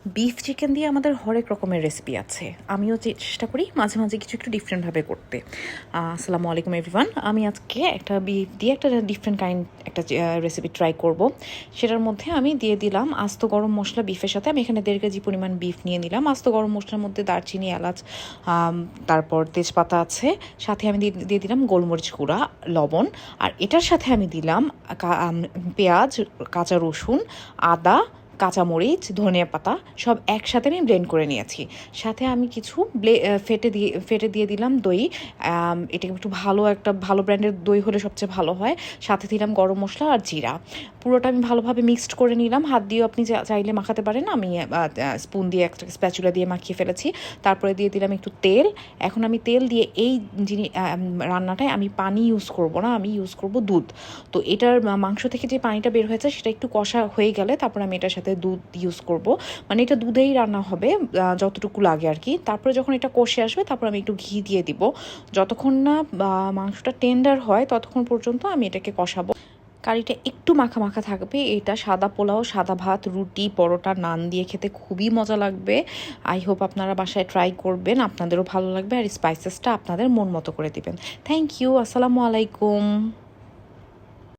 Beef chicken দিয়ে আমাদের হরেক রকমের রেসিপি আছে। আমিও চেষ্টা করি মাঝে মাঝে কিছু একটু ডিফারেন্টভাবে করতে। আসসালামু আলাইকুম এভরিওয়ান। আমি আজকে একটা বিফ দিয়ে একটা ডিফারেন্ট কাইন্ড একটা রেসিপি ট্রাই করব। সেটার মধ্যে আমি দিয়ে দিলাম আস্ত গরম মশলা বিফের সাথে। আমি এখানে 1.5 কেজি পরিমাণ বিফ নিয়ে নিলাম। আস্ত গরম মশলার মধ্যে দারচিনি, এলাচ, তারপর তেজপাতা আছে। সাথে আমি দিয়ে দিলাম গোলমরিচ গুঁড়া, লবণ। আর এটার সাথে আমি দিলাম পেঁয়াজ, কাঁচা রসুন, আদা, কাঁচামরিচ, ধনিয়া পাতা সব একসাথে আমি ব্লেন্ড করে নিয়েছি। সাথে আমি কিছু ফেটে দিয়ে দিলাম দই। এটাকে একটু ভালো ব্র্যান্ডের দই হলে সবচেয়ে ভালো হয়। সাথে দিলাম গরম মশলা আর জিরা। পুরোটা আমি ভালোভাবে মিক্সড করে নিলাম। হাত দিয়েও আপনি চাইলে মাখাতে পারেন। আমি স্পুন দিয়ে একটা স্প্যাচুলা দিয়ে মাখিয়ে ফেলেছি। তারপরে দিয়ে দিলাম একটু তেল। এখন আমি তেল দিয়ে এই রান্নাটায় আমি পানি ইউজ করব না, আমি ইউজ করব দুধ। তো এটার মাংস থেকে যে পানিটা বের হয়েছে সেটা একটু কষা হয়ে গেলে তারপর আমি এটার সাথে দুধ ইউজ করব। মানে এটা দুধেই রান্না হবে যতটুকু লাগে আর কি। তারপরে যখন এটা কষে আসবে তারপর আমি একটু ঘি দিয়ে দিব। যতক্ষণ না মাংসটা টেন্ডার হয় ততক্ষণ পর্যন্ত আমি এটাকে কষাবো। কারিটা একটু মাখা মাখা থাকবে। এটা সাদা পোলাও, সাদা ভাত, রুটি, পরোটা, নান দিয়ে খেতে খুবই মজা লাগবে। আই হোপ আপনারা বাসায় ট্রাই করবেন, আপনাদেরও ভালো লাগবে। আর স্পাইসেসটা আপনাদের মন মতো করে দিবেন। Thank you. আসসালামু আলাইকুম।